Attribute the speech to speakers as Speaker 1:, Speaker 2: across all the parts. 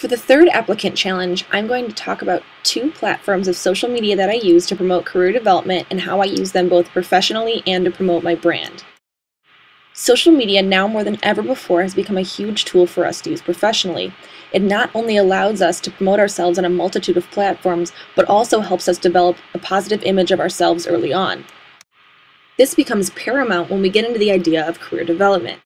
Speaker 1: For the third applicant challenge, I'm going to talk about two platforms of social media that I use to promote career development and how I use them both professionally and to promote my brand. Social media now more than ever before has become a huge tool for us to use professionally. It not only allows us to promote ourselves on a multitude of platforms, but also helps us develop a positive image of ourselves early on. This becomes paramount when we get into the idea of career development.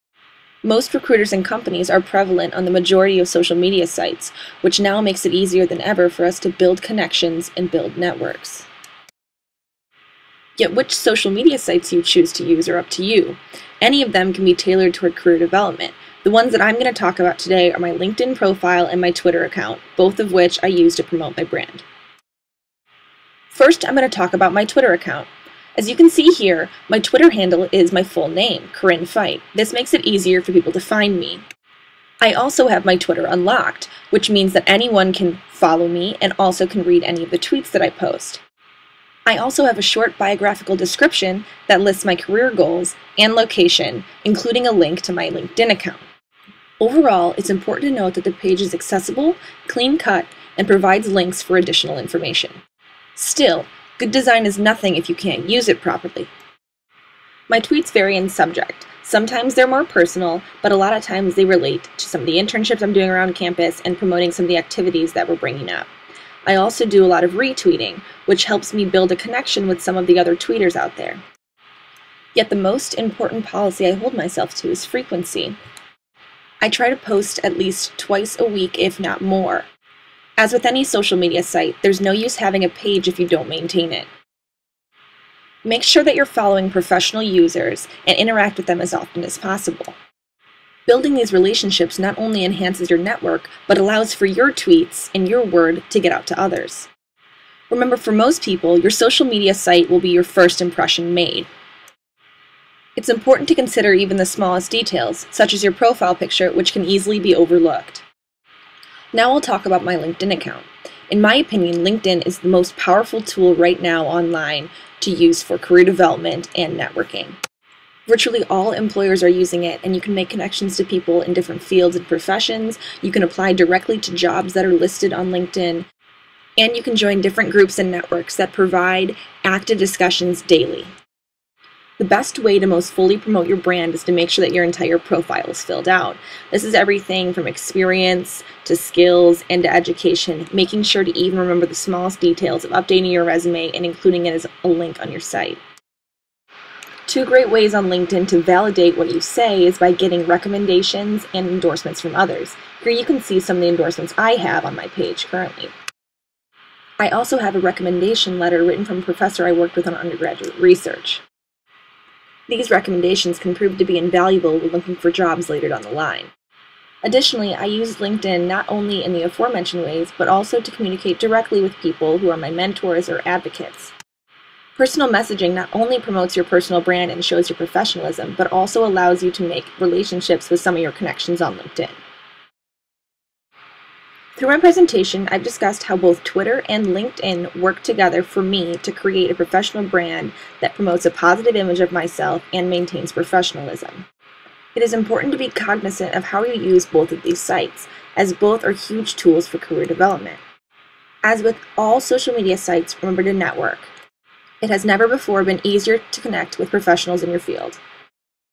Speaker 1: Most recruiters and companies are prevalent on the majority of social media sites, which now makes it easier than ever for us to build connections and build networks. Yet which social media sites you choose to use are up to you. Any of them can be tailored toward career development. The ones that I'm going to talk about today are my LinkedIn profile and my Twitter account, both of which I use to promote my brand. First, I'm going to talk about my Twitter account. As you can see here, my Twitter handle is my full name, Corinne Feight. This makes it easier for people to find me. I also have my Twitter unlocked, which means that anyone can follow me and also can read any of the tweets that I post. I also have a short biographical description that lists my career goals and location, including a link to my LinkedIn account. Overall, it's important to note that the page is accessible, clean-cut, and provides links for additional information. Still, good design is nothing if you can't use it properly. My tweets vary in subject. Sometimes they're more personal, but a lot of times they relate to some of the internships I'm doing around campus and promoting some of the activities that we're bringing up. I also do a lot of retweeting, which helps me build a connection with some of the other tweeters out there. Yet the most important policy I hold myself to is frequency. I try to post at least twice a week, if not more. As with any social media site, there's no use having a page if you don't maintain it. Make sure that you're following professional users and interact with them as often as possible. Building these relationships not only enhances your network, but allows for your tweets and your word to get out to others. Remember, for most people, your social media site will be your first impression made. It's important to consider even the smallest details, such as your profile picture, which can easily be overlooked. Now I'll talk about my LinkedIn account. In my opinion, LinkedIn is the most powerful tool right now online to use for career development and networking. Virtually all employers are using it, and you can make connections to people in different fields and professions. You can apply directly to jobs that are listed on LinkedIn, and you can join different groups and networks that provide active discussions daily. The best way to most fully promote your brand is to make sure that your entire profile is filled out. This is everything from experience to skills and to education, making sure to even remember the smallest details of updating your resume and including it as a link on your site. Two great ways on LinkedIn to validate what you say is by getting recommendations and endorsements from others. Here you can see some of the endorsements I have on my page currently. I also have a recommendation letter written from a professor I worked with on undergraduate research. These recommendations can prove to be invaluable when looking for jobs later down the line. Additionally, I use LinkedIn not only in the aforementioned ways, but also to communicate directly with people who are my mentors or advocates. Personal messaging not only promotes your personal brand and shows your professionalism, but also allows you to make relationships with some of your connections on LinkedIn. Through my presentation, I've discussed how both Twitter and LinkedIn work together for me to create a professional brand that promotes a positive image of myself and maintains professionalism. It is important to be cognizant of how you use both of these sites, as both are huge tools for career development. As with all social media sites, remember to network. It has never before been easier to connect with professionals in your field.